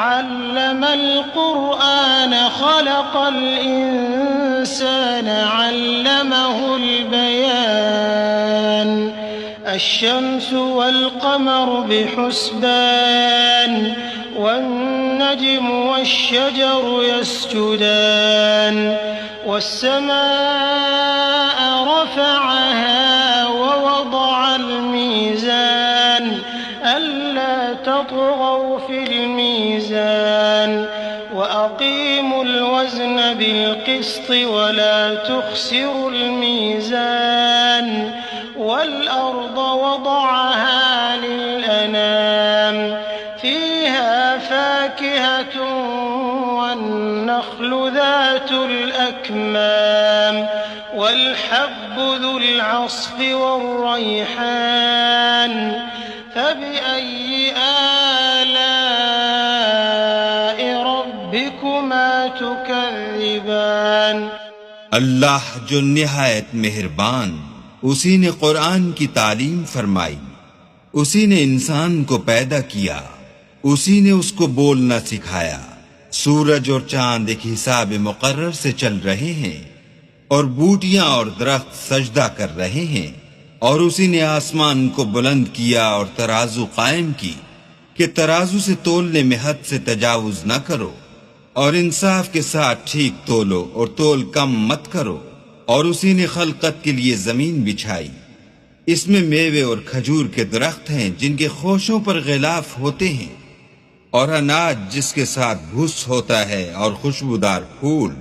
अल्लमल कुरआन खलक़ल इंसान अल्लमहुल बयान अश्शम्सु वल क़मरु बिहुस्बान वन्नज्मु वश्शजरु यस्जुदान वस्समाअ रफ़अहा ववضअल मीज़ान अल्ला तत्गौ फिल मीज़ान वअक़ीमुल वज़न बिलक़िस्ति वला तुख़सिरुल मीज़ान वल्अर्ज़ वضعहा लिलअनाम फ़ीहा फ़ाकिहतुन वन्नख़्लु ज़ातुल अक्माम वल्हब्बु ज़ुल अस्फ़ि वर्रैहान फ़बिअय्यि आलाइ रब्बिकुमा तुकज़्ज़िबान। अल्लाह जो निहायत मेहरबान, उसी ने कुरान की तालीम फरमाई, उसी ने इंसान को पैदा किया, उसी ने उसको बोलना सिखाया। सूरज और चांद एक हिसाब मुकर्रर से चल रहे हैं और बूटियां और दरख्त सजदा कर रहे हैं, और उसी ने आसमान को बुलंद किया और तराजू कायम की कि तराजू से तोलने में हद से तजावुज न करो, और इंसाफ के साथ ठीक तोलो और तोल कम मत करो। और उसी ने खलकत के लिए जमीन बिछाई, इसमें मेवे और खजूर के दरख्त हैं जिनके खोशों पर गिलाफ होते हैं, और अनाज जिसके साथ भूस होता है और खुशबूदार फूल।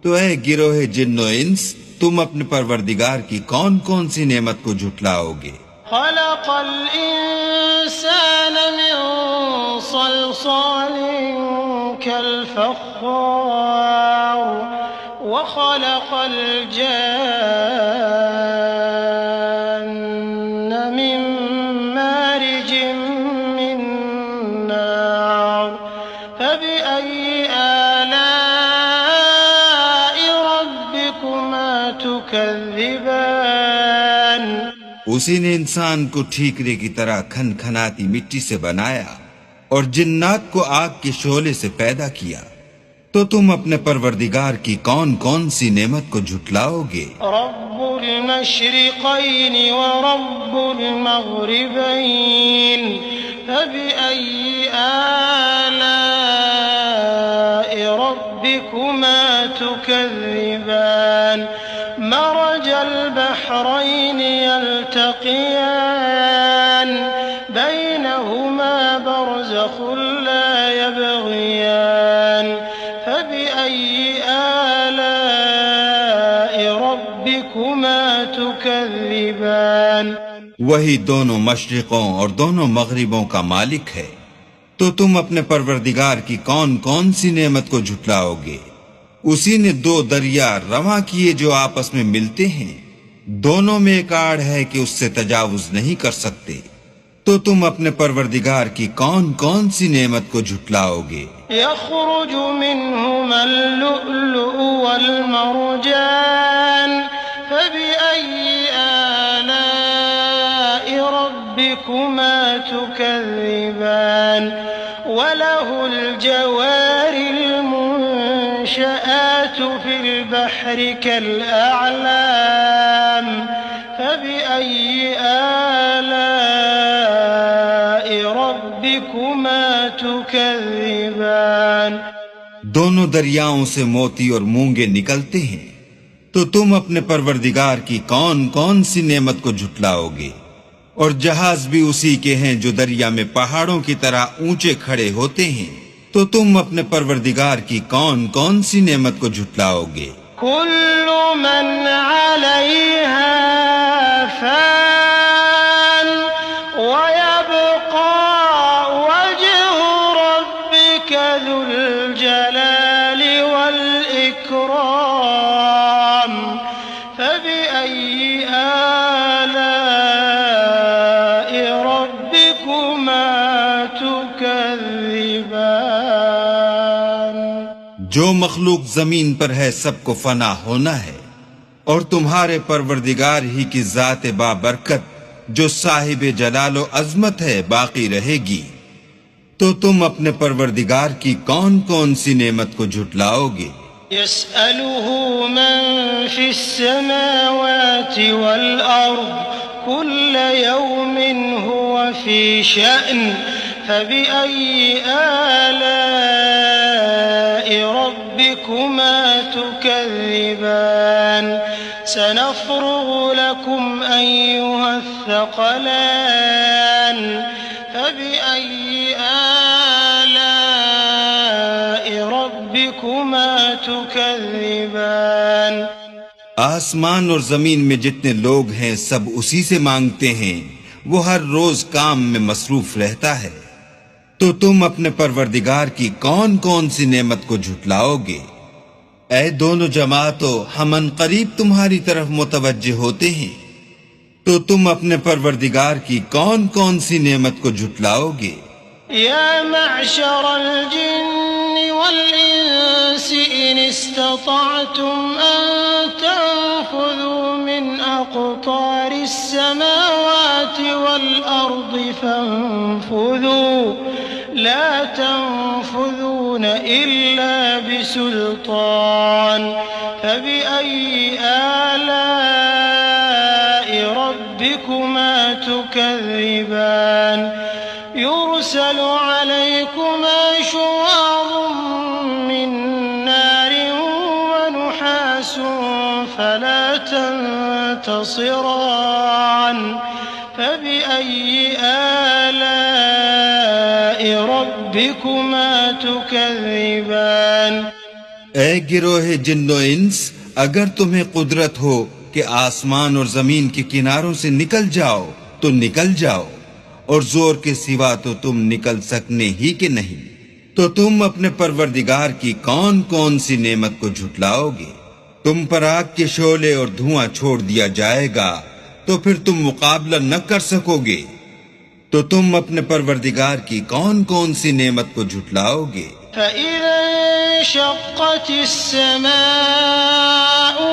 तो ऐ गिरोहे जिन्नो इंस, तुम अपने परवरदिगार की कौन कौन सी नेमत को झुटलाओगे। खलक़ल इंसान मिन सलसालिन कल फ़ख़्ख़ार व खलक़ल जान्न मिन मारिजिन मिन नार फ़बिअय्यि आलाइ रब्बिकुमा तुकज़्ज़िबान। उसी ने इंसान को ठीकरे की तरह खनखनाती मिट्टी से बनाया और जिन्नात को आग के शोले से पैदा किया। तो तुम अपने परवरदिगार की कौन कौन सी नेमत को झुटलाओगे। रब्बुल मशरिक़ैनि व रब्बुल मग़रिबैन फ़बिअय्यि आलाइ रब्बिकुमा तुकज़्ज़िबान। मरजल बहरैनि यल्तक़ियान बैनहुमा बरज़ख़ुन ला यबग़ियान फ़बिअय्यि आलाइ रब्बिकुमा तुकज़्ज़िबान। वही दोनों मशरिकों और दोनों मगरिबों का मालिक है। तो तुम अपने परवरदिगार की कौन कौन सी नेमत को झुटलाओगे। उसी ने दो दरिया रवां किए जो आपस में मिलते हैं, दोनों में एक आड़ है कि उससे तजावुज नहीं कर सकते। तो तुम अपने परवरदिगार की कौन कौन सी नेमत को झुटलाओगे। यख़्रुजु मिन्हुमल लुअ्लुअु वल मरजान फ़बिअय्यि आलाइ रब्बिकुमा तुकज़्ज़िबान। वलहुल जवारिल मुनशआतु फिल बहरि कल अअलाम फ़बिअय्यि आलाइ रब्बिकुमा तुकज़्ज़िबान। दोनों दरियाओं से मोती और मूंगे निकलते हैं। तो तुम अपने परवरदिगार की कौन कौन सी नेमत को झुटलाओगे। और जहाज भी उसी के हैं जो दरिया में पहाड़ों की तरह ऊंचे खड़े होते हैं। तो तुम अपने परवरदिगार की कौन कौन सी नेमत को झुटलाओगे। कुल्लु मन अलैहा फ़ान व यब्क़ा वज्हु रब्बिका ज़ुल जलालि वल इकराम फ़बिअय्यि आलाइ रब्बिकुमा तुकज़्ज़िबान। जो मखलूक जमीन पर है सबको फना होना है, और तुम्हारे परवरदिगार ही की जात बाबरकत जो साहिब जलालो अजमत है बाकी रहेगी। तो तुम अपने परवरदिगार की कौन कौन सी नेमत को झुटलाओगे? यसअलुहु मन फिस्समावाति वल अर्द कुल्ल यौमिन हुवा फी शअन फबिअय्यि आलाइ रब्बिकुमा तुकज़्ज़िबान सनफ़्रुगु लकुम अय्युहस्सक़लान फबिअय्यि आलाइ रब्बिकुमा तुकज़्ज़िबान। आसमान और जमीन में जितने लोग हैं सब उसी से मांगते हैं, वो हर रोज काम में मसरूफ रहता है। तो तुम अपने परवरदिगार की कौन कौन सी नेमत को झुटलाओगे? ऐ दोनों जमातों, हम अनकरीब तुम्हारी तरफ मुतवज्जे होते हैं। तो तुम अपने परवरदिगार की कौन कौन सी नेमत को झुटलाओगे? या मअशरल जिन्नि वल इंसि इन इस्ततअतुम अन तंफुज़ू मिन अक़तारिस समावाति वल अर्दि फंफुज़ू ला तंफुज़ून इल्ला बिसुल्तान फबिअय्यि आलाइ रब्बिकुमा तुकज़्ज़िबान युरसलु अलैकुमा शुवाज़ुम मिन नारिन व नुहासुन फला तंतसिरान फबिअय्यि आलाइ रब्बिकुमा तुकज़्ज़िबान। ऐ गिरोहे जिन्नो इंस, अगर तुम्हें कुदरत हो कि आसमान और जमीन के किनारों से निकल जाओ तो निकल जाओ, और जोर के सिवा तो तुम निकल सकने ही के नहीं। तो तुम अपने परवरदिगार की कौन कौन सी नेमत को झुटलाओगे? तुम पर आग के शोले और धुआं छोड़ दिया जाएगा, तो फिर तुम मुकाबला न कर सकोगे। तो तुम अपने परवरदिगार की कौन कौन सी नेमत को झुटलाओगे? فإذا انشقت السماء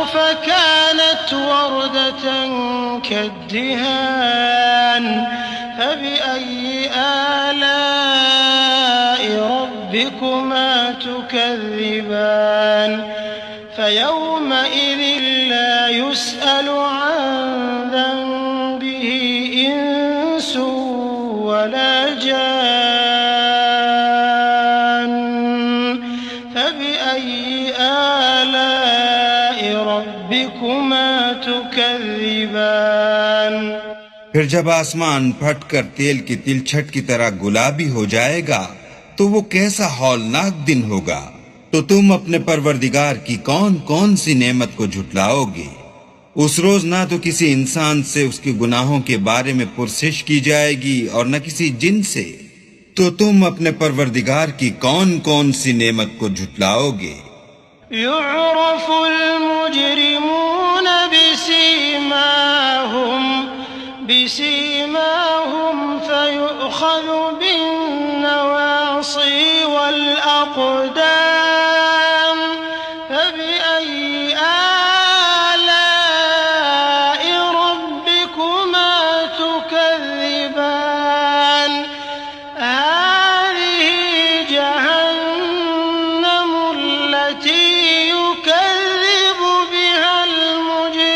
فكانت وردة كالدهان فبأي آلاء ربكما تكذبان فيومئذ لا يسأل عن ذنبه إنس ولا جان فبأي آلاء ربكما تكذبان। फिर जब आसमान फटकर तेल की तिलछट की तरह गुलाबी हो जाएगा तो वो कैसा हौलनाक दिन होगा। तो तुम अपने परवरदिगार की कौन कौन सी नेमत को झुटलाओगे? उस रोज ना तो किसी इंसान से उसके गुनाहों के बारे में पुरसिश की जाएगी और न किसी जिन से। तो तुम अपने परवरदिगार की कौन कौन सी नेमत को झुटलाओगे? युअरफुल मुजरिमून बिसीमाहुम फयुअख़ज़ु बिन्नवासी वल अक़दाम फबिअय्यि आलाइ रब्बिकुमा तुकज़्ज़िबान हाज़िहि जहन्नमु अल्लती युकज़्ज़िबु बिहल मुजरिमून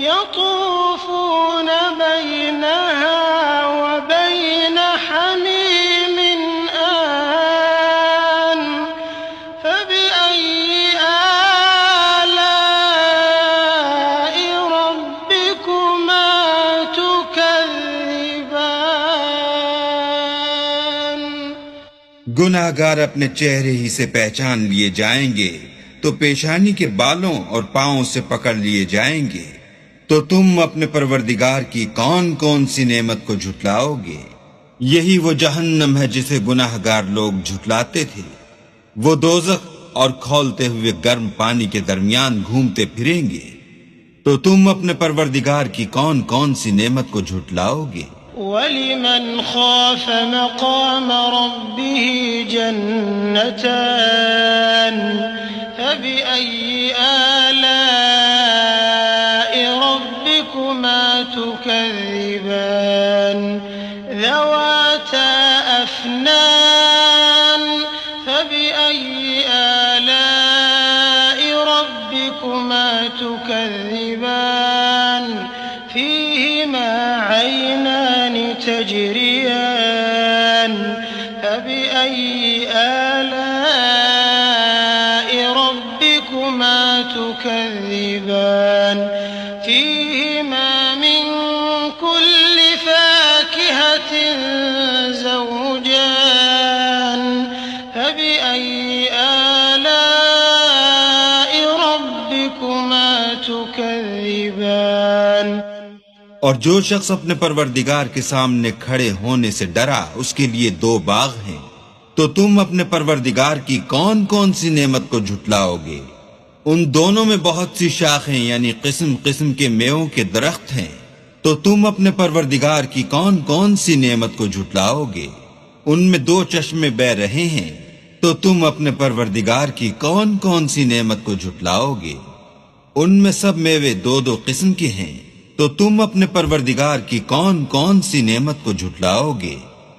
यतूफ़ून बैनहा व बैन हमीमिन आन फबिअय्यि आलाइ रब्बिकुमा तुकज़्ज़िबान। गुनाहगार अपने चेहरे ही से पहचान लिए जाएंगे तो पेशानी के बालों और पांवों से पकड़ लिए जाएंगे। तो तुम अपने परवरदिगार की कौन कौन सी नेमत को झुटलाओगे? यही वो जहन्नम है जिसे गुनाहगार लोग झुटलाते थे। वो दोज़ख और खौलते हुए गर्म पानी के दरमियान घूमते फिरेंगे। तो तुम अपने परवरदिगार की कौन कौन सी नेमत को झुटलाओगे? वलिमन खाफ मक़ाम रब्बिही जन्नतान फबिअय्यि आलाइ تجريان ذواتا أفنان فبأي آلاء ربكما تكذبان فيهما عينان تجريان فبأي آلاء ربكما تكذبان فيهما من كل فاكهة زوجان فبأي آلاء ربكما تكذبان और जो शख्स अपने परवरदिगार के सामने खड़े होने से डरा उसके लिए 2 बाग हैं। तो तुम अपने परवरदिगार की कौन कौन सी नेमत को झुटलाओगे? उन दोनों में बहुत सी शाखें यानी किस्म किस्म के मेवों के दरख्त हैं। तो तुम अपने परवरदिगार की कौन कौन सी नेमत को झुटलाओगे? उनमें 2 चश्मे बह रहे हैं। तो तुम अपने परवरदिगार की कौन कौन सी नेमत को झुटलाओगे? उनमें सब मेवे 2-2 किस्म के हैं। तो तुम अपने परवरदिगार की कौन कौन सी नेमत को झुटलाओगे?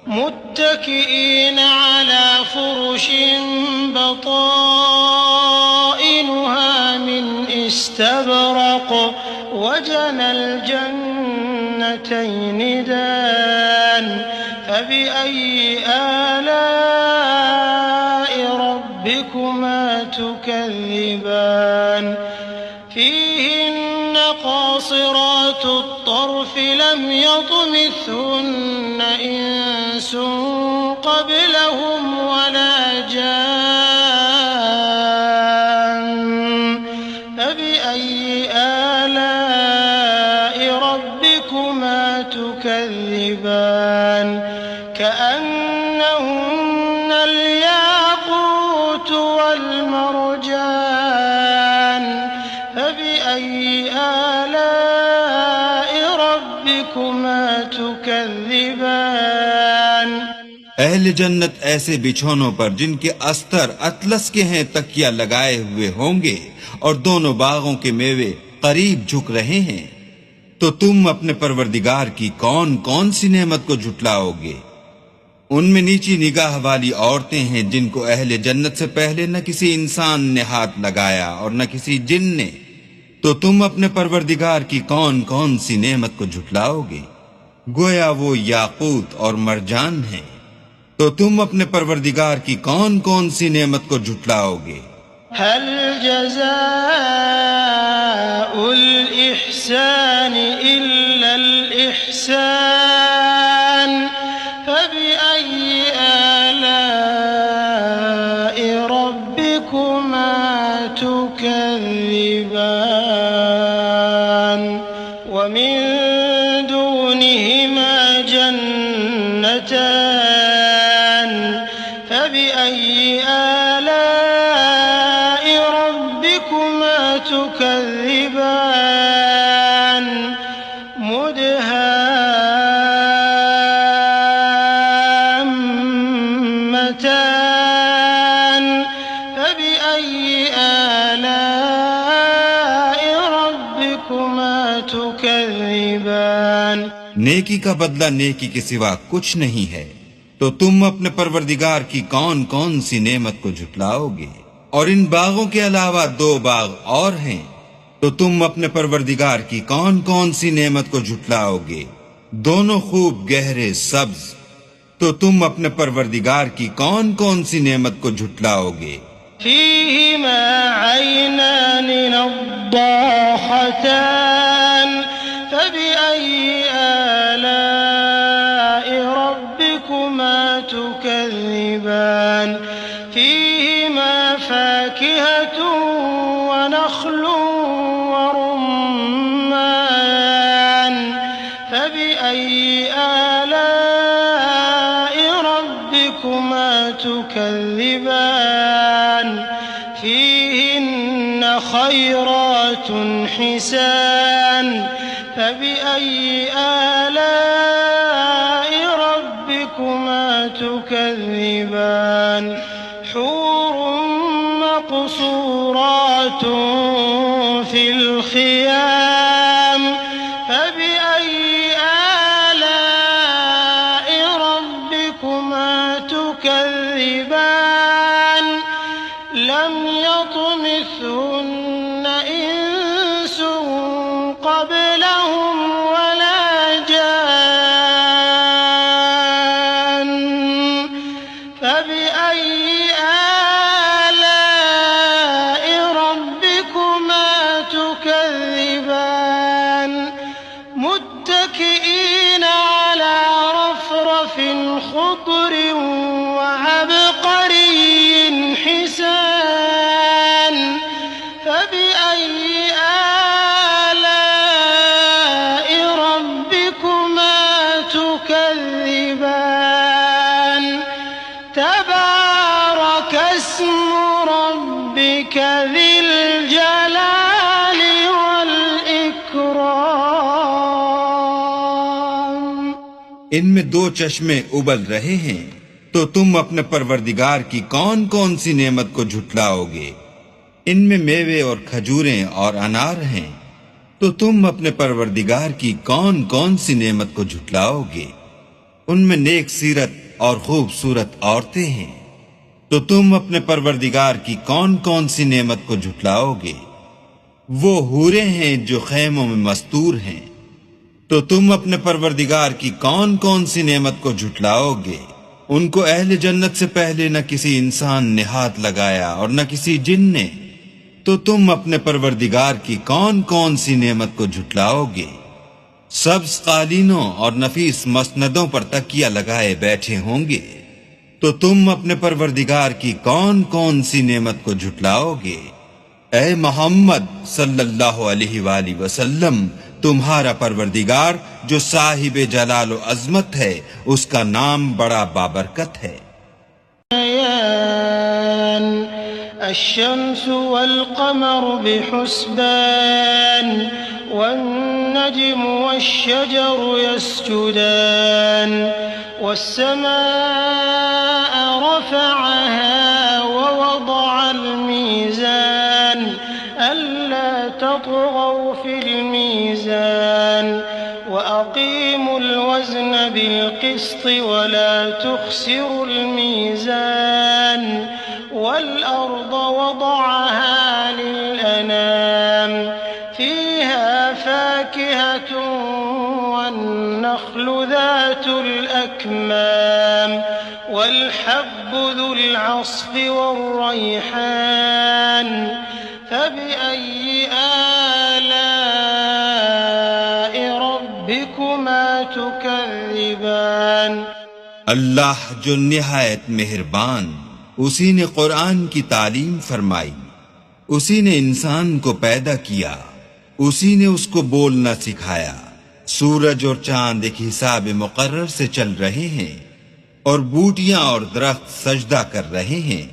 मुत्तकीन अला फुरुशिन बताइनुहा मिन इस्तबरक वजनल जन्नतैन दान फबिअय्यि आलाइ रब्बिकुमा तुकज़्ज़िबान فيهن قاصرات الطرف لم يطمثهن إنس قبلهم ولا جان فبأي آلاء ربكما تكذبان كأنهن الياقوت والمرجان فبأي آلاء ربكما تكذبان अहले जन्नत ऐसे बिछौनों पर जिनके अस्तर अतलस के हैं तकिया लगाए हुए होंगे और दोनों बागों के मेवे करीब झुक रहे हैं। तो तुम अपने परवरदिगार की कौन कौन सी नेमत को झुटलाओगे? उनमें नीची निगाह वाली औरतें हैं जिनको अहले जन्नत से पहले न किसी इंसान ने हाथ लगाया और न किसी जिन ने। तो तुम अपने परवरदिगार की कौन कौन सी नेमत को झुटलाओगे? गोया वो याकूत और मरजान हैं। तो तुम अपने परवरदिगार की कौन कौन सी नेमत को झुटलाओगे? हल जज़ाउल इहसान इल्लल इहसान फबिअय्यि आलाइ रब्बिकुमा तुकज़्ज़िबान वमिन दूनिहिमा जन्नतान फबिअय्यि आलाइ रब्बिकुमा तुकज़्ज़िबान मुदहाम्मतान फबिअय्यि आलाइ रब्बिकुमा तुकज़्ज़िबान नेकी का बदला नेकी के सिवा कुछ नहीं है। तो तुम अपने परवरदिगार की कौन कौन सी नेमत को झुटलाओगे? और इन बागों के अलावा 2 बाग और हैं। तो तुम अपने परवरदिगार की कौन कौन सी नेमत को झुटलाओगे? दोनों खूब गहरे सब्ज। तो तुम अपने परवरदिगार की कौन कौन सी नेमत को झुटलाओगे? फीहिमा ऐनान नद्दाखतान फबिअय्यि आलाइ रब्बिकुमा तुकज़्ज़िबान फीहिमा फाकिहतुन वनख्लुन वरुम्मान फबिअय्यि आलाइ रब्बिकुमा तुकज़्ज़िबान فيهن خيرات حسان فبأي آلاء ربكما تكذبان حور مقصورات في الخيام فبأي خضر وعبقري حسان فبأي آلاء ربكما تكذبان تبارك اسم ربك ذي الجلال والإكرام। इनमें दो चश्मे उबल रहे हैं, तो तुम अपने परवरदिगार की कौन कौन सी नेमत को झुटलाओगे। इनमें मेवे और खजूरें और अनार हैं, तो तुम अपने परवरदिगार की कौन कौन सी नेमत को झुटलाओगे। उनमें नेक सीरत और खूबसूरत औरतें हैं, तो तुम अपने परवरदिगार की कौन कौन सी नेमत को झुटलाओगे। वो हूरें हैं जो खैमों में मस्तूर हैं, तो तुम अपने परवरदिगार की कौन कौन सी नेमत को झुटलाओगे। उनको अहले जन्नत से पहले न किसी इंसान ने हाथ लगाया और न किसी जिन ने, तो तुम अपने परवरदिगार की कौन कौन सी नेमत को झुटलाओगे। सब्ज कालीनों और नफीस मसनदों पर तकिया लगाए बैठे होंगे, तो तुम अपने परवरदिगार की कौन कौन सी नेमत को झुटलाओगे। ऐ मोहम्मद सल्लल्लाहु अलैहि वसल्लम, तुम्हारा परवरदिगार जो साहिबे जलाल व अजमत है, उसका नाम बड़ा बाबरकत है। الشمس والقمر بحسبان والنجم والشجر يسجدان والسماء رفعها ووضع الميزان ألا تطغوا في الميزان وأقيموا الوزن بالقسط ولا تخسروا الميزان والأرض وضعها للأنام فيها فاكهة والنخل ذات الأكمام والحب ذو العصف والريحان فبأي آلاء ربكما تكذبان। अल्लाह जो निहायत मेहरबान, उसी ने कुरान की तालीम फरमाई, उसी ने इंसान को पैदा किया, उसी ने उसको बोलना सिखाया। सूरज और चांद एक हिसाब मुकर्रर से चल रहे हैं और बूटियां और दरख्त सजदा कर रहे हैं।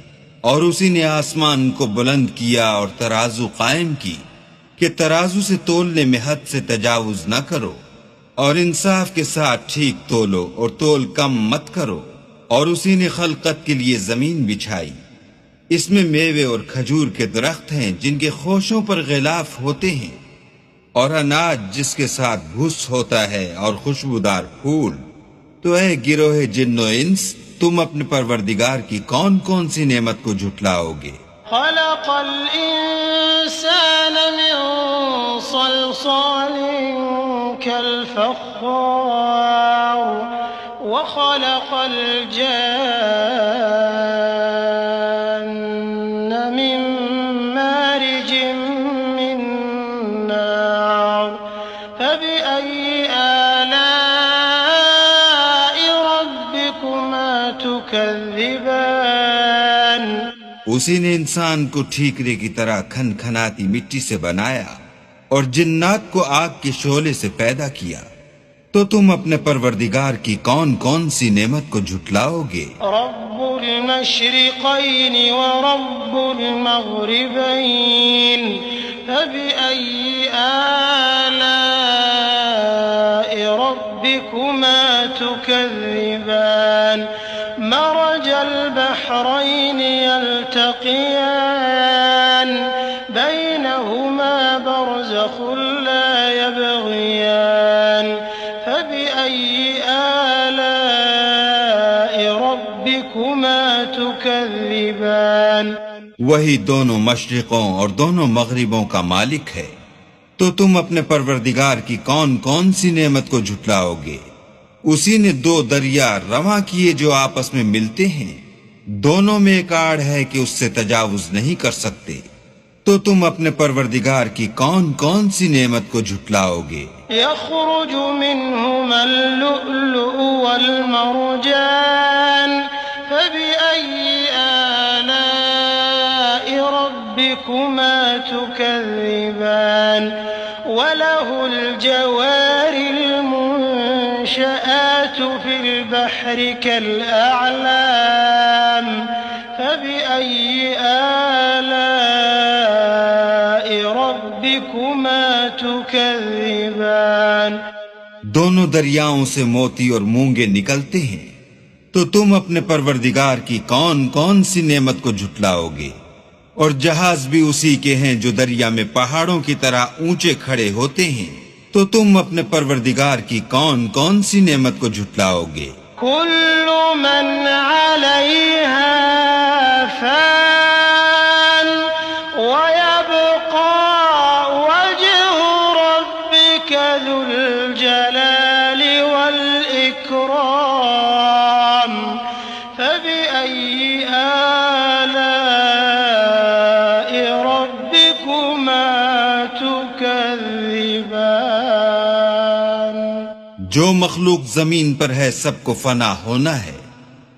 और उसी ने आसमान को बुलंद किया और तराजू कायम की कि तराजू से तोलने में हद से तजावुज न करो और इंसाफ के साथ ठीक तोलो और तोल कम मत करो। और उसी ने खलकत के लिए जमीन बिछाई, इसमें मेवे और खजूर के दरख्त हैं जिनके खोशों पर गिलाफ होते हैं और अनाज जिसके साथ भूस होता है और खुशबूदार फूल। तो ऐ गिरोहे जिन्नो इंस, तुम अपने परवरदिगार की कौन कौन सी नेमत को झुटलाओगे। खलक़ल इंसान मिन सलसालिन कल फख्खार वखलक़ल जन्न मिन मारिजिन मिन नार फबिअय्यि आलाइ रब्बिकुमा तुकज़्ज़िबान। उसी ने इंसान को ठीकरे की तरह खनखनाती मिट्टी से बनाया और जिन्नात को आग के शोले से पैदा किया, तो तुम अपने परवरदिगार की कौन कौन सी नेमत को झुटलाओगे। रब्बुल मशरिक़ैन व रब्बुल मग़रिबैन फबिअय्यि आलाइ रब्बिकुमा तुकज़्ज़िबान। मरजल बहरैन यल्तक़ियान बैनहुमा बरज़ख़ुन ला यबग़ियान फबिअय्यि आलाइ रब्बिकुमा तुकज़्ज़िबान। वही दोनों मशरिकों और दोनों मगरिबों का मालिक है, तो तुम अपने परवरदिगार की कौन कौन सी नेमत को झुटलाओगे। उसी ने दो दरिया रवा किए जो आपस में मिलते हैं, दोनों में एक आड़ है कि उससे तजावुज नहीं कर सकते, तो तुम अपने परवरदिगार की कौन कौन सी नेमत को झुटलाओगे। यख़रुजु मिन्हुमा अल-लुअ्लुअ वल मरजान والجوار المنشآت في البحر كالأعلام فبأي آلاء ربكما تكذبان। दोनों दरियाओं से मोती और मूंगे निकलते हैं, तो तुम अपने परवरदिगार की कौन कौन सी नेमत को झुटलाओगे। और जहाज भी उसी के हैं जो दरिया में पहाड़ों की तरह ऊंचे खड़े होते हैं, तो तुम अपने परवरदिगार की कौन कौन सी नेमत को झुटलाओगे। कुल्लु मन अलैहा फान वयब्का वजहु रब्बिका ज़ुल जलाली वल इकराम फबिअय्यि आलाइ रब्बिकुमा तुकज़्ज़िबान। जो मखलूक जमीन पर है सबको फना होना है,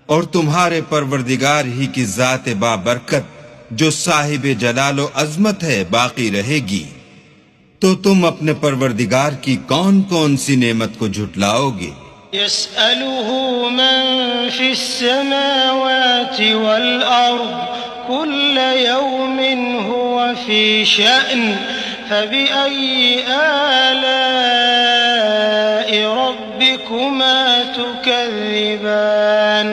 और तुम्हारे परवरदिगार ही की जात बाबरकत जो साहिब जलालो अजमत है बाकी रहेगी। तो तुम अपने परवरदिगार की कौन कौन सी नेमत को झुटलाओगे। यसअलुहु मन फिस्समावाति वल अर्द कुल्ल यौमिन हुवा फी शअन फबिअय्यि आलाइ रब्बिकुमा तुकज़्ज़िबान।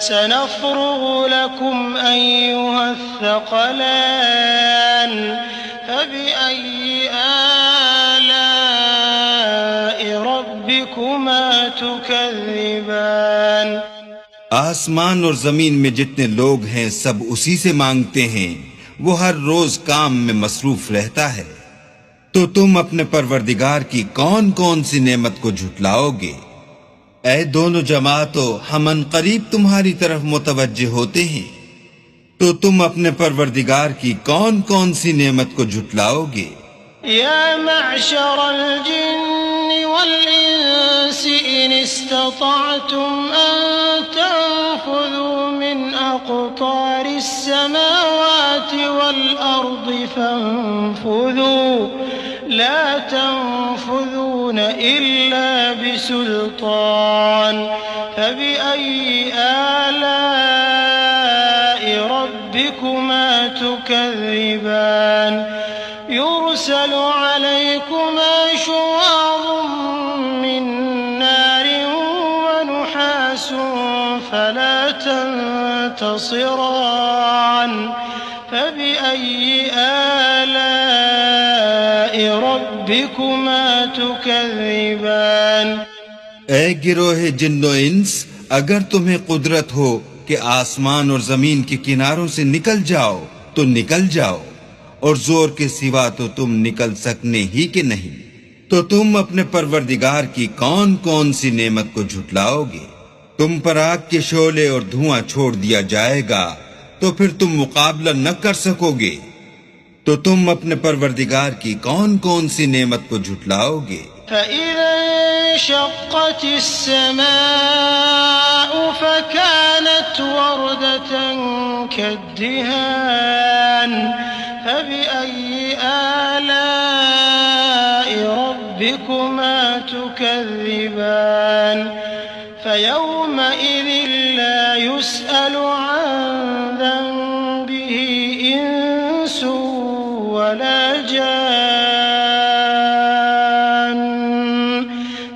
सनफ़्रुगु लकुम अय्युहस्सक़लान फबिअय्यि आलाइ रब्बिकुमा तुकज़्ज़िबान। आसमान और जमीन में जितने लोग हैं सब उसी से मांगते हैं, वो हर रोज काम में मसरूफ रहता है। तो तुम अपने परवरदिगार की कौन कौन सी नेमत को झुटलाओगे। ऐ दोनों जमातों, हम अनकरीब तुम्हारी तरफ मुतवज्जे होते हैं, तो तुम अपने परवरदिगार की कौन कौन सी नेमत को झुटलाओगे। या मअशरल जिन्नि वल इंसि इन इस्ततअतुम अन तंफुज़ू मिन अक़तारिस समावाति वल अर्दि फंफुज़ू ला तंफुज़ून इल्ला बिसुल्तान फबिअय्यि आलाइ रब्बिकुमा तुकज़्ज़िबान। युरसलु अलैकुमा शुवाज़ुम मिन नारिन व नुहासुन फला तंतसिरान फबिअय्यि आलाइ रब्बिकुमा तुकज़्ज़िबान। ऐ गिरोहे जिन्नो इंस, अगर तुम्हें कुदरत हो कि आसमान और जमीन के किनारों से निकल जाओ तो निकल जाओ, और जोर के सिवा तो तुम निकल सकने ही के नहीं। तो तुम अपने परवरदिगार की कौन कौन सी नेमत को झुटलाओगे। तुम पर आग के शोले और धुआं छोड़ दिया जाएगा, तो फिर तुम मुकाबला न कर सकोगे। तो तुम अपने परवरदिगार की कौन कौन सी नेमत को झुटलाओगे। فإذا انشقت السماء فكانت وردة كالدهان فبأي آلاء ربكما تكذبان। فيومئذ لا يسأل عن ذنبه إنس ولا جان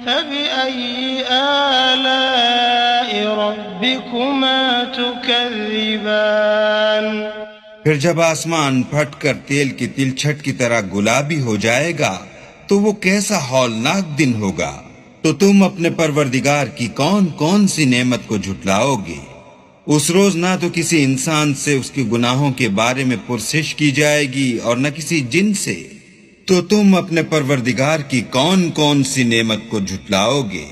فبأي آلاء ربكما تكذبان। फिर जब आसमान फटकर तेल की तिलछट की तरह गुलाबी हो जाएगा, तो वो कैसा हौलनाक दिन होगा। तो तुम अपने परवरदिगार की कौन कौन सी नेमत को झुटलाओगे। उस रोज ना तो किसी इंसान से उसके गुनाहों के बारे में पुरसिश की जाएगी और न किसी जिन से। तो तुम अपने परवरदिगार की कौन कौन सी नेमत को झुटलाओगे।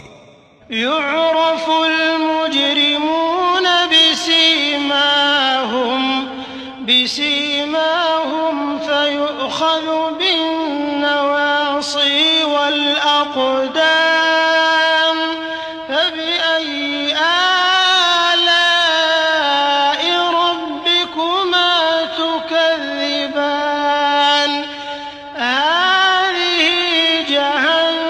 युअरफुल मुजरिमून बिसीमाहुम फयुअख़ज़ु बिन्नवासी वल अक़दाम फबिअय्यि आलाइ रब्बिकुमा तुकज़्ज़िबान। हाज़िही जहन्नम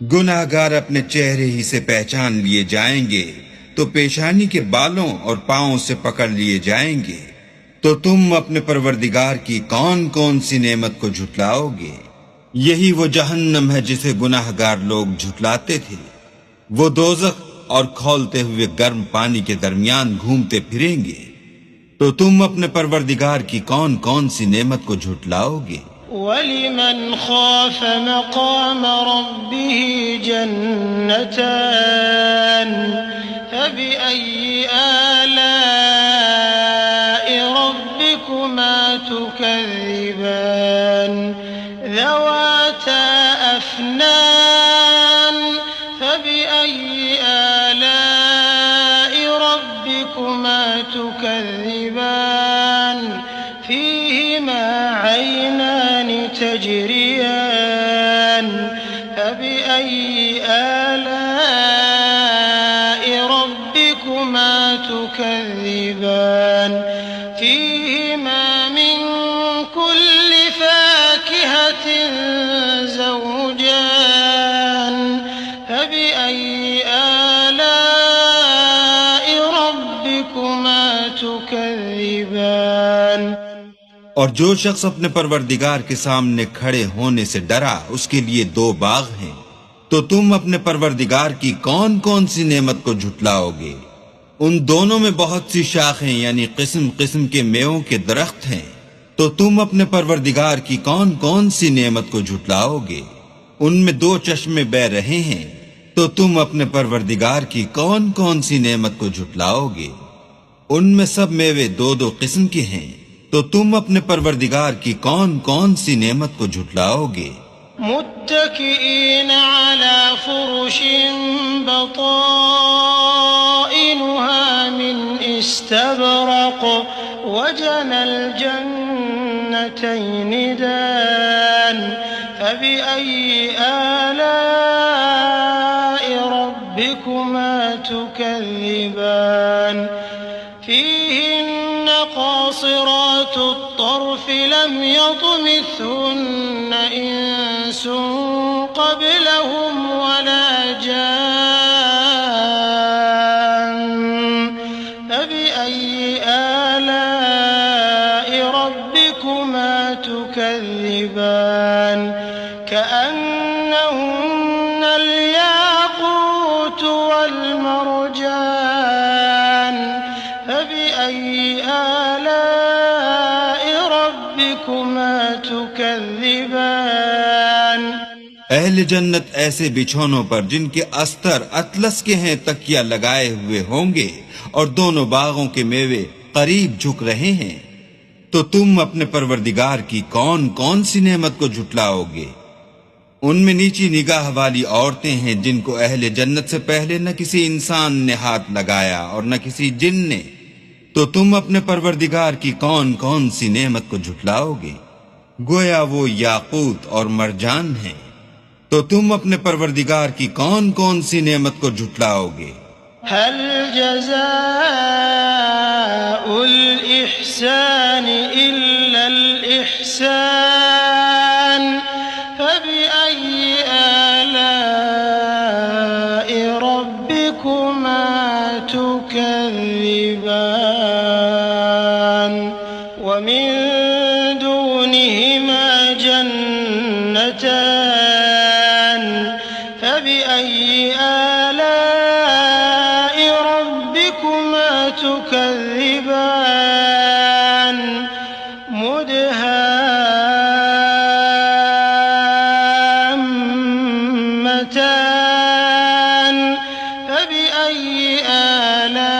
गुनाहगार अपने चेहरे ही से पहचान लिए जाएंगे तो पेशानी के बालों और पांवों से पकड़ लिए जाएंगे। तो तुम अपने परवरदिगार की कौन कौन सी नेमत को झुटलाओगे? यही वो जहन्नम है जिसे गुनाहगार लोग झुटलाते थे। वो दोज़ख और खौलते हुए गर्म पानी के दरमियान घूमते फिरेंगे। तो तुम अपने परवरदिगार की कौन कौन सी नेमत को झुटलाओगे? वलिमन खाफ मक़ाम रब्बिही जन्नतान फबिअय्यि आलाइ रब्बिकुमा तुकज़्ज़िबान ज़वाता अफ़नान फबिअय्यि आलाइ रब्बिकुमा तुकज़्ज़िबान फ़ीहिमा عينان تجريان فبأي آلاء ربكما تكذبان فيهما من كل فاكهة زوجان فبأي آلاء ربكما تكذبان। और जो शख्स अपने परवरदिगार के सामने खड़े होने से डरा उसके लिए दो बाग हैं। तो तुम अपने परवरदिगार की कौन कौन सी नेमत को झुटलाओगे? उन दोनों में बहुत सी शाखें यानी किस्म किस्म के मेवों के दरख्त हैं। तो तुम अपने परवरदिगार की कौन कौन सी नेमत को झुटलाओगे? उनमें दो चश्मे बह रहे हैं। तो तुम अपने परवरदिगार की कौन कौन सी नेमत को झुटलाओगे? उनमें सब मेवे दो दो किस्म के हैं। तो तुम अपने परवरदिगार की कौन कौन सी नेमत को झुटलाओगे? मुत्तकीन अला फुरुशिन बताइनुहा मिन इस्तबरक़ वजनल जन्नतैन दान फबिअय्यि आलाइ रब्बिकुमा तुकज़्ज़िबान فيهن قاصرات الطرف لم يطمثهن إنس قبلهم ولا جان فبأي آلاء ربكما تكذبان كأنهن الياقوت والمرجان فبأي آلاء ربكما تكذبان। अहले जन्नत ऐसे बिछौनों पर जिनके अस्तर अतलस के हैं तकिया लगाए हुए होंगे और दोनों बागों के मेवे करीब झुक रहे हैं। तो तुम अपने परवरदिगार की कौन कौन सी नेमत को झुटलाओगे? उनमें नीची निगाह वाली औरतें हैं जिनको अहले जन्नत से पहले न किसी इंसान ने हाथ लगाया और न किसी जिन ने। तो तुम अपने परवरदिगार की कौन कौन सी नेमत को झुटलाओगे? गोया वो याकूत और मरजान हैं। तो तुम अपने परवरदिगार की कौन कौन सी नेमत को झुटलाओगे? हल जज़ाउल इहसान इल्लल इहसान फबिअय्यि आलाइ रब्बिकुमा तुकज़्ज़िबान वमिन दूनिहिमा जन्नतान फबिअय्यि आलाइ रब्बिकुमा तुकज़्ज़िबान मुदहाम्मतान फबिअय्यि आलाइ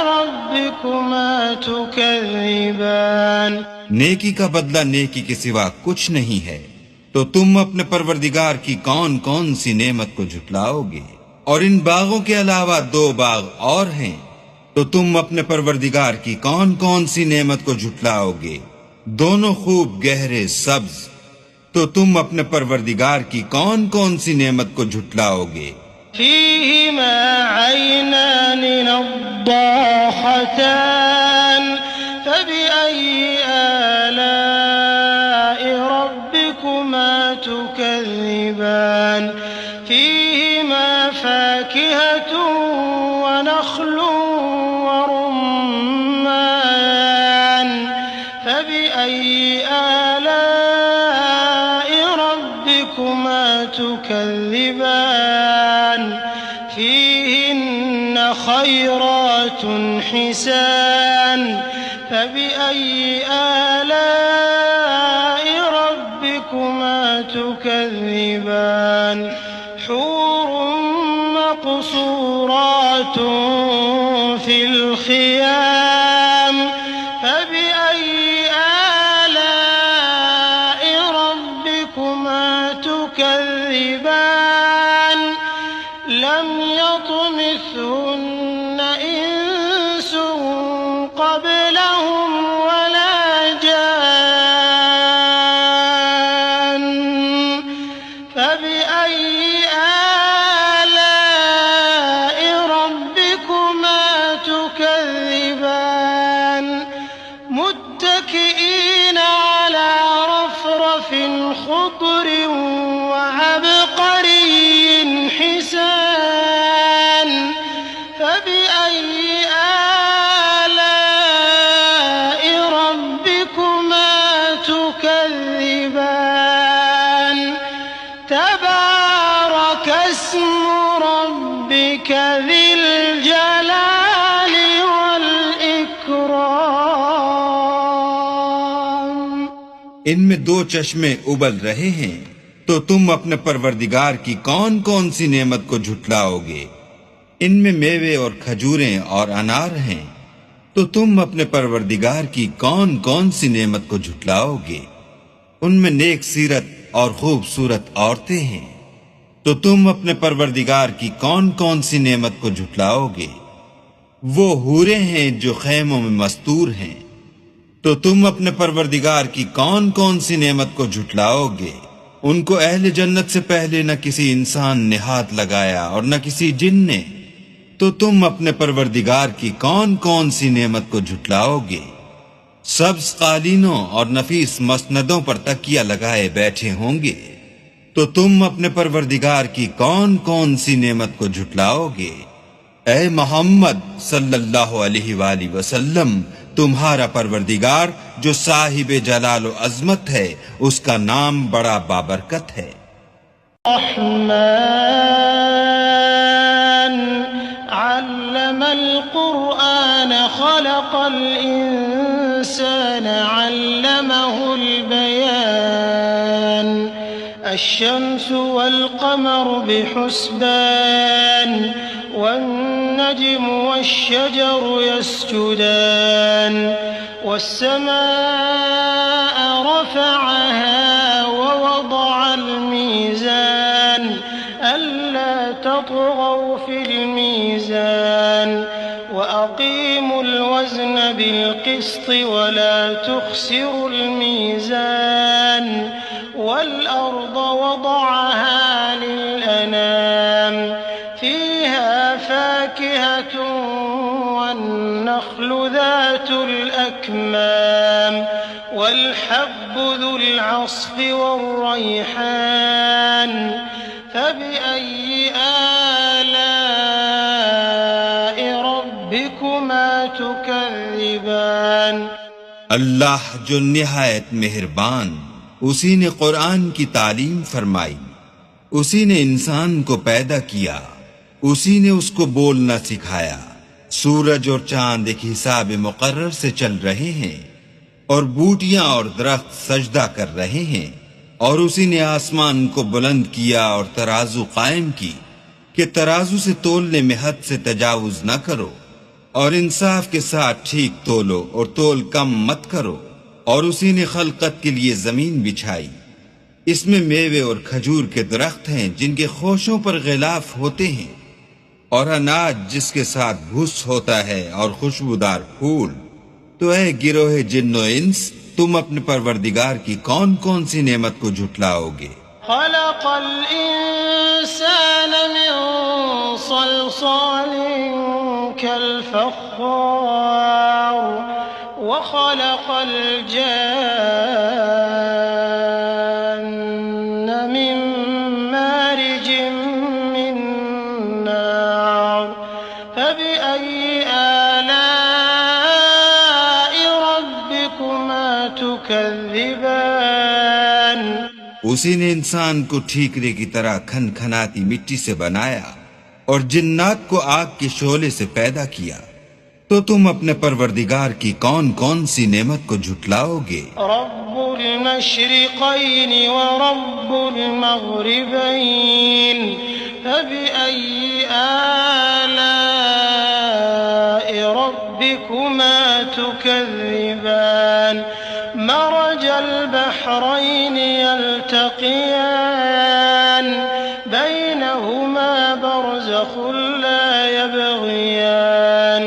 रब्बिकुमा तुकज़्ज़िबान। नेकी का बदला नेकी के सिवा कुछ नहीं है। तो तुम अपने परवरदिगार की कौन कौन सी नेमत को झुटलाओगे? और इन बागों के अलावा दो बाग और हैं। तो तुम अपने परवरदिगार की कौन कौन सी नेमत को झुटलाओगे? दोनों खूब गहरे सब्ज। तो तुम अपने परवरदिगार की कौन कौन सी नेमत को झुटलाओगे? फीहिमा ऐनान नद्दाखतान फबिअय्यि आलाइ रब्बिकुमा तुकज़्ज़िबान فيهما فاكهة ونخل ورمان فبأي آلاء ربكما تكذبان فيهن خيرات حسان فبأي آلاء ربكما تكذبان حور مقصورات في الخيام فبأي آلاء ربكما تكذبان لم يطمثهن إنس قبلهم ولا جان فبأي آلاء ربكما تكذبان متكئين على رفرف خضر وعبقري حسان فبأي آلاء ربكما تكذبان تبارك اسم ربك ذي الجلال والإكرام। इनमें दो चश्मे उबल रहे हैं, तो तुम अपने परवरदिगार की कौन कौन सी नेमत को झुटलाओगे। इनमें मेवे और खजूरें और अनार हैं, तो तुम अपने परवरदिगार की कौन कौन सी नेमत को झुटलाओगे। उनमें नेक सीरत और खूबसूरत औरतें हैं, तो तुम अपने परवरदिगार की कौन कौन सी नेमत को झुटलाओगे। वो हूरे हैं जो खैमों में मस्तूर हैं, तो तुम अपने परवरदिगार की कौन कौन सी नेमत को झुटलाओगे। उनको अहले जन्नत से पहले न किसी इंसान ने हाथ लगाया और न किसी जिन ने, तो तुम अपने परवरदिगार की कौन कौन सी नेमत को झुटलाओगे। सब्ज कालीनों और नफीस मसनदों पर तकिया लगाए बैठे होंगे, तो तुम अपने परवरदिगार की कौन कौन सी नेमत को झुटलाओगे। ऐ मोहम्मद सल्लल्लाहु अलैहि वसल्लम, तुम्हारा परवरदिगार जो साहिब जलाल व अजमत है, उसका नाम बड़ा बाबरकत है। रहमान अल्लमल कुरआन खलक़ल इंसान अल्लमहुल बयान अश्शम्सु वल क़मरु बिहुस्बान वन्नज्मु वश्शजरु यस्जुदान वस्समाअ रफ़अहा ववضعल मीज़ान अल्ला तत्गौ फिल मीज़ान वअक़ीमुल वज़न बिलक़िस्ति वला तुख़सिरुल मीज़ान वल्अर्ض वضعहा लिलअनाम فيها فاكهة والنخل ذات الأكمام والحب ذو العصف والريحان فبأي آلاء ربكما تكذبان। अल्लाह जो निहायत मेहरबान, उसी ने कुरान की तालीम फरमाई, उसी ने इंसान को पैदा किया, उसी ने उसको बोलना सिखाया। सूरज और चांद एक हिसाब मुकर्रर से चल रहे हैं और बूटियां और दरख्त सजदा कर रहे हैं, और उसी ने आसमान को बुलंद किया और तराजू कायम की कि तराजू से तोलने में हद से तजावुज न करो, और इंसाफ के साथ ठीक तोलो और तोल कम मत करो। और उसी ने खलकत के लिए जमीन बिछाई, इसमें मेवे और खजूर के दरख्त हैं जिनके खोशों पर गिलाफ होते हैं, और अनाज जिसके साथ भूस होता है और खुशबूदार फूल। तो ऐ गिरोहे जिन्नो इंस, तुम अपने परवरदिगार की कौन कौन सी नेमत को झुटलाओगे। खलक़ल इंसान मिन सलसालिन कल फ़ख़्ख़ार व खलक़ल जान्न मिन मारिजिन फबिअय्यि आलाइ रब्बिकुमा तुकज़्ज़िबान। उसी ने इंसान को ठीकरे की तरह खनखनाती मिट्टी से बनाया और जिन्नात को आग के शोले से पैदा किया। तो तुम अपने परवरदिगार की कौन कौन सी नेमत को झुटलाओगे? रब्बुल मशरिक़ैनि व रब्बुल मग़रिबैन फबिअय्यि आलाइ रब्बिकुमा तुकज़्ज़िबान। मरजल बहरैनि यल्तक़ियान बैनहुमा बरज़ख़ुन ला यबग़ियान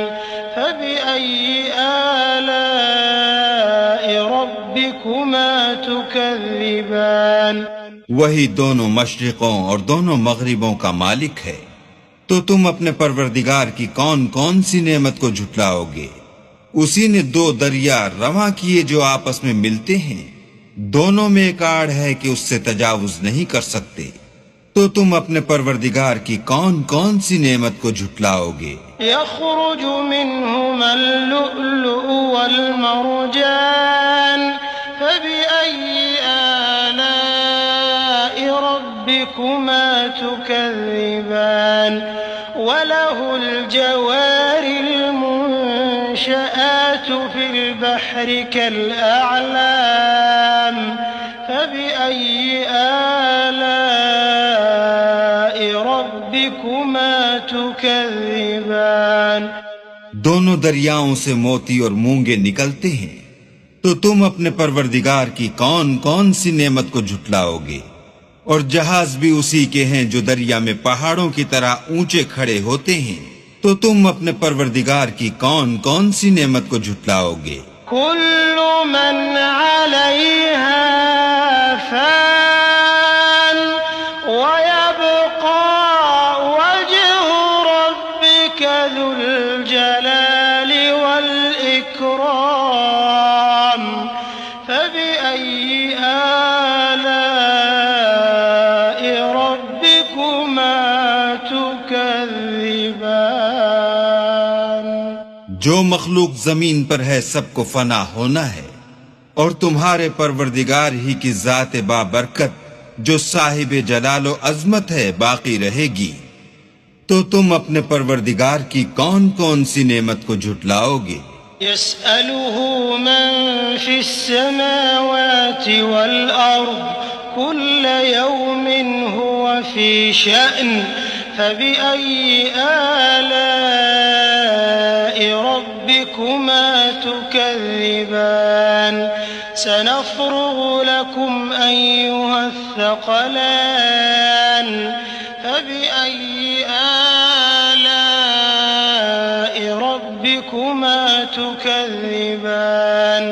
फबिअय्यि आलाइ रब्बिकुमा तुकज़्ज़िबान। वही दोनों मशरिकों और दोनों मगरिबों का मालिक है। तो तुम अपने परवरदिगार की कौन कौन सी नेमत को झुटलाओगे? उसी ने दो दरिया रवा किए जो आपस में मिलते हैं, दोनों में एक आड़ है कि उससे तजावुज नहीं कर सकते। तो तुम अपने परवरदिगार की कौन कौन सी नेमत को झुटलाओगे? यख़रुजु मिन्हुमल लुअ्लुअु वल मरजान फबिअय्यि आलाइ रब्बिकुमा तुकज़्ज़िबान। वलहुल जवारिल मुनशआतु फिल बहरि कल अअलाम फबिअय्यि आलाइ रब्बिकुमा तुकज़्ज़िबान। दोनों दरियाओं से मोती और मूंगे निकलते हैं। तो तुम अपने परवरदिगार की कौन कौन सी नेमत को झुटलाओगे? और जहाज भी उसी के हैं जो दरिया में पहाड़ों की तरह ऊंचे खड़े होते हैं। तो तुम अपने परवरदिगार की कौन कौन सी नेमत को झुटलाओगे? कुल्लु मन अलैहा फान व यब्का वज्हु रब्बिका ज़ुल जलालि वल इकराम फबिअय्यि आलाइ रब्बिकुमा तुकज़्ज़िबान। जो मखलूक जमीन पर है सबको फना होना है, और तुम्हारे परवरदिगार ही की जात बाबरकत जो साहिब जलालो अजमत है बाकी रहेगी। तो तुम अपने परवरदिगार की कौन कौन सी नेमत को झुटलाओगे? यसअलुहु मन फिस्समावाति वल अर्द कुल्ल यौमिन हुवा फी शअन फबिअय्यि आलाइ रब्बिकुमा तुकज़्ज़िबान। सनफ़्रुगु लकुम अय्युहस्सक़लान फबिअय्यि आलाइ रब्बिकुमा तुकज़्ज़िबान।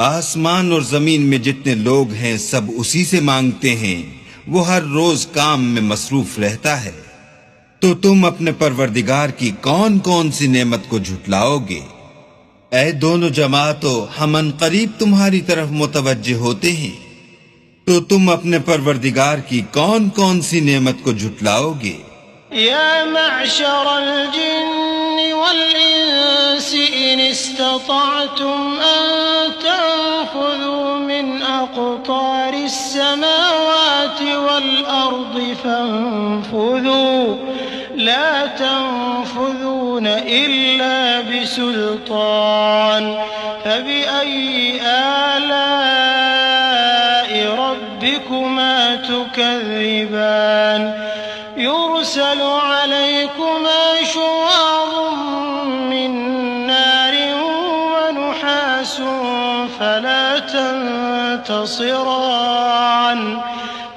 आसमान और जमीन में जितने लोग हैं सब उसी से मांगते हैं। वो हर रोज काम में मसरूफ रहता है। तो तुम अपने परवरदिगार की कौन कौन सी नेमत को झुटलाओगे? ऐ दोनों जमातों, हम अनकरीब तुम्हारी तरफ मुतवज्जे होते हैं। तो तुम अपने परवरदिगार की कौन कौन सी नेमत को झुटलाओगे? या मअशरल जिन्नि वल इंसि इन इस्ततअतुम अन तंफुज़ू मिन अक़तारिस समावाति वल अर्दि फंफुज़ू ला तंफुज़ून इल्ला बिसुल्तान फबिअय्यि आलाइ रब्बिकुमा तुकज़्ज़िबान। युरसलु अलैकुमा शुवाज़ुम मिन नारिन व नुहासुन फला तंतसिरान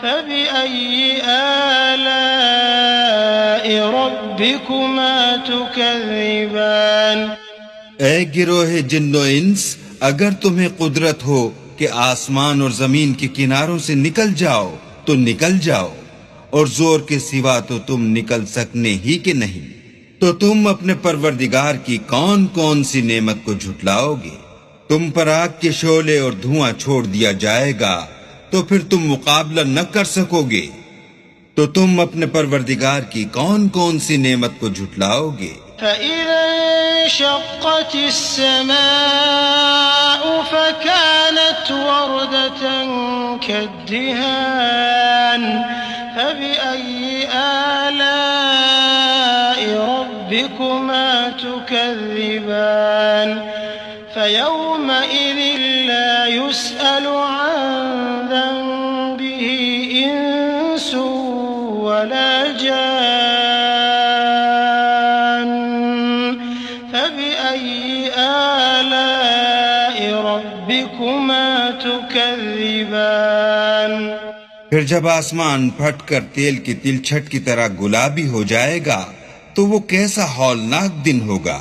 फबिअय्यि आलाइ रब्बिकुमा तुकज़्ज़िबान। ऐ गिरोहे जिन्नो इंस, अगर तुम्हें कुदरत हो कि आसमान और जमीन के किनारों से निकल जाओ तो निकल जाओ, और जोर के सिवा तो तुम निकल सकने ही के नहीं। तो तुम अपने परवरदिगार की कौन कौन सी नेमत को झुटलाओगे? तुम पर आग के शोले और धुआं छोड़ दिया जाएगा तो फिर तुम मुकाबला न कर सकोगे। तो तुम अपने परवरदिगार की कौन कौन सी नेमत को झुटलाओगे? فإذا انشقت السماء فكانت وردة كالدهان فبأي آلاء ربكما تكذبان فيومئذ لا يسأل عن ذنبه إنس ولا جان فبأي آلاء ربكما تكذبان। फिर जब आसमान फटकर तेल की तिलछट की तरह गुलाबी हो जाएगा तो वो कैसा हौलनाक दिन होगा।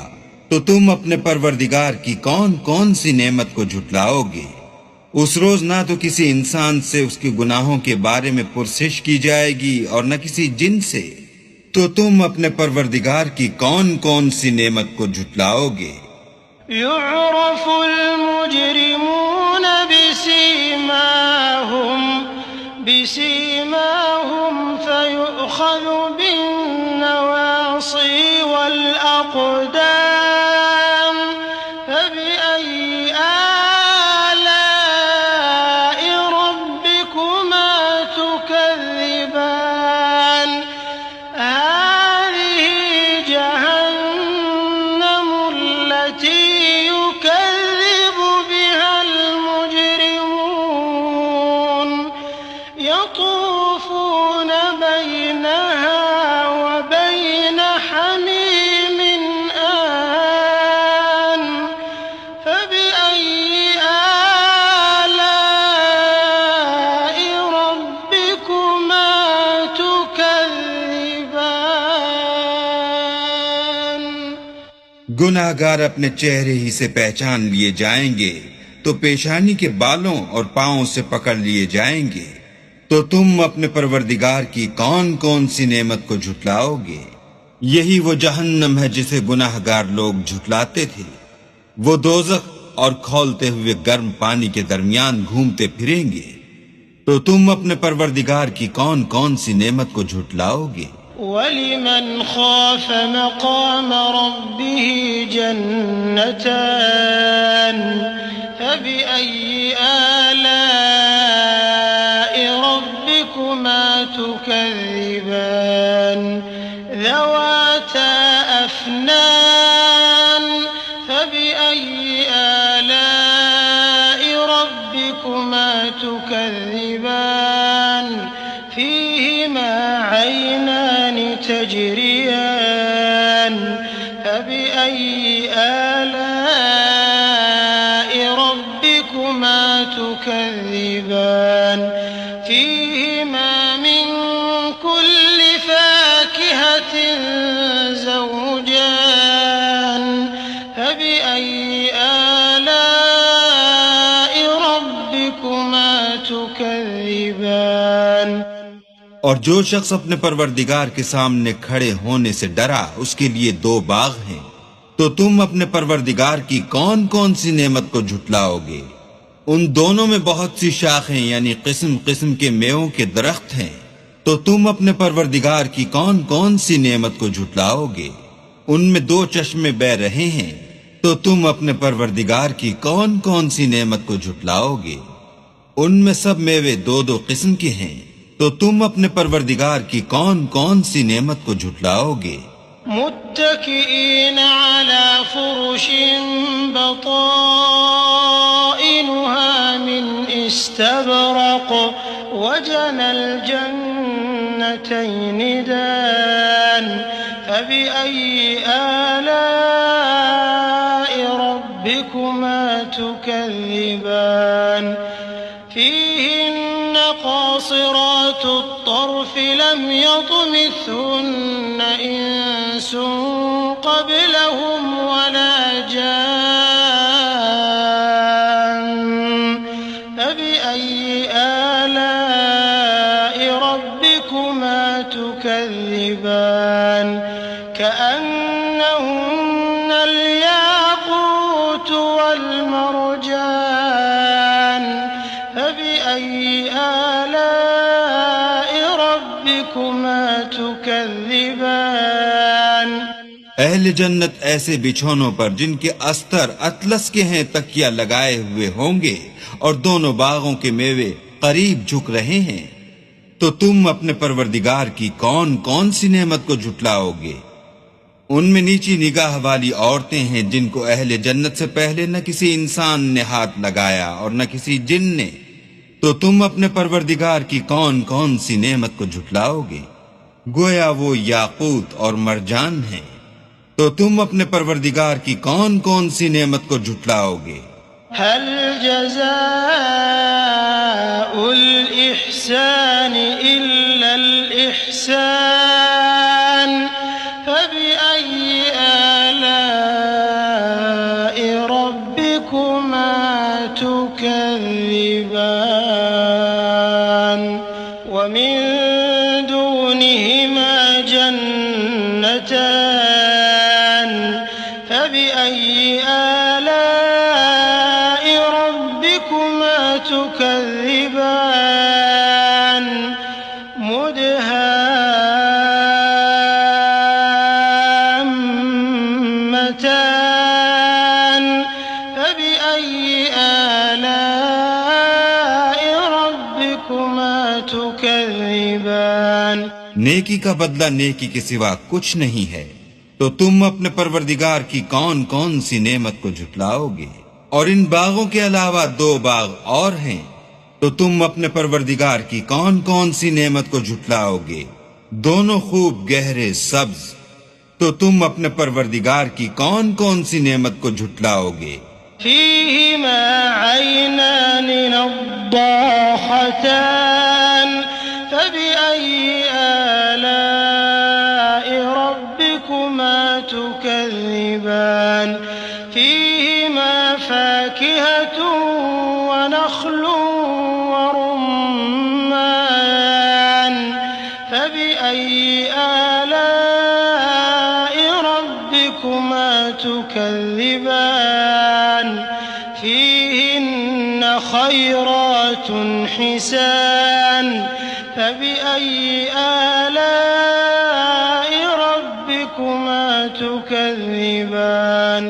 तो तुम अपने परवरदिगार की कौन कौन सी नेमत को झुटलाओगे। उस रोज ना तो किसी इंसान से उसके गुनाहों के बारे में पुरसिश की जाएगी और न किसी जिन से। तो तुम अपने परवरदिगार की कौन कौन सी नेमत को झुटलाओगे। युअरफुल मुजरिमून बिसीमाहुम फयुअख़ज़ु बिन्नवासी वल अक़दाम फबिअय्यि आलाइ रब्बिकुमा तुकज़्ज़िबान। हाज़िहि जहन्नमु अल्लती युकज़्ज़िबु बिहल मुजरिमून यतूफ़ून बैनहा व बैन हमीमिन आन फबिअय्यि आलाइ रब्बिकुमा तुकज़्ज़िबान। गुनाहगार अपने चेहरे ही से पहचान लिए जाएंगे तो पेशानी के बालों और पांवों से पकड़ लिए जाएंगे। तो तुम अपने परवरदिगार की कौन कौन सी नेमत को झुटलाओगे। यही वो जहन्नम है जिसे गुनाहगार लोग झुटलाते थे। वो दोज़ख और खौलते हुए गर्म पानी के दरमियान घूमते फिरेंगे। तो तुम अपने परवरदिगार की कौन कौन सी नेमत को झुटलाओगे। वलिमन खाफ मक़ाम रब्बिही जन्नतान फबिअय्यि आलाइ रब्बिकुमा तुकज़्ज़िबान। ज़वाता अफ़नान फबिअय्यि आलाइ रब्बिकुमा तुकज़्ज़िबान। फ़ीहिमा عينان تجريان فبأي آلاء ربكما تكذبان। فيهما من كل فاكهة زوجان فبأي آلاء ربكما تكذبان। और जो शख्स अपने परवरदिगार के सामने खड़े होने से डरा उसके लिए दो बाग हैं। तो तुम अपने परवरदिगार की कौन कौन सी नेमत को झुटलाओगे। उन दोनों में बहुत सी शाखें यानी किस्म किस्म के मेवों के दरख्त हैं। तो तुम अपने परवरदिगार की कौन कौन सी नेमत को झुटलाओगे। उनमें दो चश्मे बह रहे हैं। तो तुम अपने परवरदिगार की कौन कौन सी नेमत को झुटलाओगे। उनमें सब मेवे दो दो किस्म के हैं। तो तुम अपने परवरदिगार की कौन कौन सी नेमत को झुटलाओगे। मुत्तकीन अला फुरुशिन बताइनुहा मिन इस्तबरक़ वजनल जन्नतैन दान फबिअय्यि आलाइ रब्बिकुमा तुकज़्ज़िबान। فيهن قاصرات الطرف لم يطمثهن إنس قبلهم ولا جان فبأي آلاء ربكما تكذبان كأنهن الياقوت والمرجان فبأي آلاء ربكما تكذبان। अहले जन्नत ऐसे बिछौनों पर जिनके अस्तर अतलस के हैं तकिया लगाए हुए होंगे और दोनों बागों के मेवे करीब झुक रहे हैं। तो तुम अपने परवरदिगार की कौन कौन सी नेमत को झुटलाओगे? उनमें नीची निगाह वाली औरतें हैं जिनको अहले जन्नत से पहले न किसी इंसान ने हाथ लगाया और न किसी जिन ने। तो तुम अपने परवरदिगार की कौन कौन सी नेमत को झुटलाओगे? गोया वो याकूत और मरजान हैं। तो तुम अपने परवरदिगार की कौन कौन सी नेमत को झुटलाओगे? हल जज़ाउल इहसान इल्लल इहसान फबिअय्यि आलाइ रब्बिकुमा तुकज़्ज़िबान वमिन दूनिहिमा जन्नतान फबिअय्यि आलाइ रब्बिकुमा तुकज़्ज़िबान मुदहाम्मतान फबिअय्यि आलाइ रब्बिकुमा तुकज़्ज़िबान। नेकी का बदला नेकी के सिवा कुछ नहीं है। तो तुम अपने परवरदिगार की कौन कौन सी नेमत को झुटलाओगे? और इन बागों के अलावा 2 बाग और हैं। तो तुम अपने परवरदिगार की कौन कौन सी नेमत को झुटलाओगे? दोनों खूब गहरे सब्ज। तो तुम अपने परवरदिगार की कौन कौन सी नेमत को झुटलाओगे? फीहिमा ऐनान नद्दाखतान फबिअय्यि आलाइ रब्बिकुमा तुकज़्ज़िबान फीहिमा फाकिहतुन व नख्लुन व रुम्मान फबिअय्यि आलाइ रब्बिकुमा तुकज़्ज़िबान फीहिन्न खैरातुन हिसान फबिअय्यि आलाइ रब्बिकुमा तुकज़्ज़िबान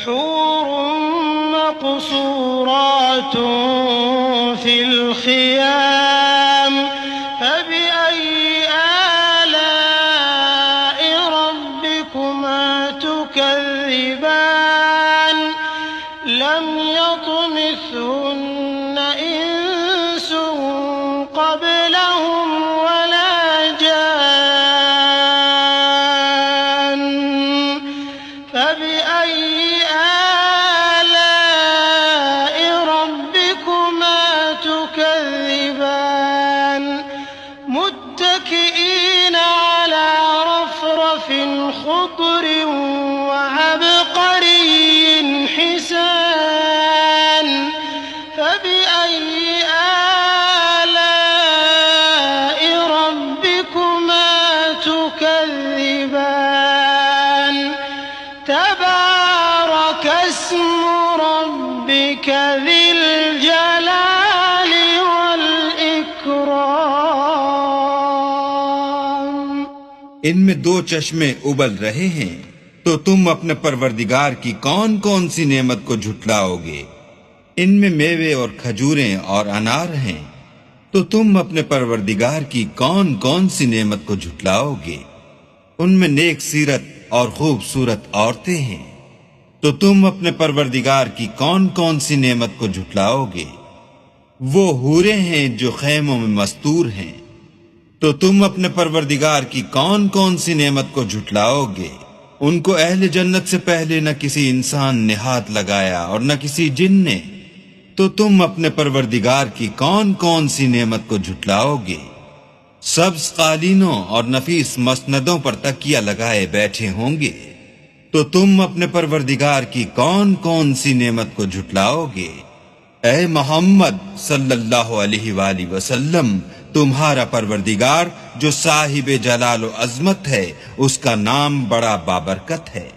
हूरुन मक़सूरातुन फिल ख़ियाम फबिअय्यि आलाइ रब्बिकुमा तुकज़्ज़िबान लम यत्मिथहुन्न इंसुन क़ब्लहुम वला जान फबिअय्यि आलाइ रब्बिकुमा तुकज़्ज़िबान मुत्तकिईन अला रफ़रफ़िन ख़ुद्रिन व अबक़रिय्यिन हिसान फबिअय्यि आलाइ रब्बिकुमा तुकज़्ज़िबान तबारक अस्मु रब्बिक ज़िल जलालि वल इकराम। इनमें 2 चश्मे उबल रहे हैं। तो तुम अपने परवरदिगार की कौन कौन सी नेमत को झुटलाओगे? इनमें मेवे और खजूरें और अनार हैं। तो तुम अपने परवरदिगार की कौन कौन सी नेमत को झुटलाओगे? उनमें नेक सीरत और खूबसूरत औरतें हैं। तो तुम अपने परवरदिगार की कौन कौन सी नेमत को झुटलाओगे? वो हूरे हैं जो खैमों में मस्तूर हैं। तो तुम अपने परवरदिगार की कौन कौन सी नेमत को झुटलाओगे? उनको अहले जन्नत से पहले न किसी इंसान ने हाथ लगाया और न किसी जिन ने। तो तुम अपने परवरदिगार की कौन कौन सी नेमत को झुटलाओगे? सब्ज कालीनों और नफीस मसनदों पर तकिया लगाए बैठे होंगे। तो तुम अपने परवरदिगार की कौन कौन सी नेमत को झुटलाओगे? ऐ मोहम्मद सल्लल्लाहु अलैहि वसल्लम, तुम्हारा परवरदिगार जो साहिब जलाल व अज़मत है, उसका नाम बड़ा बाबरकत है।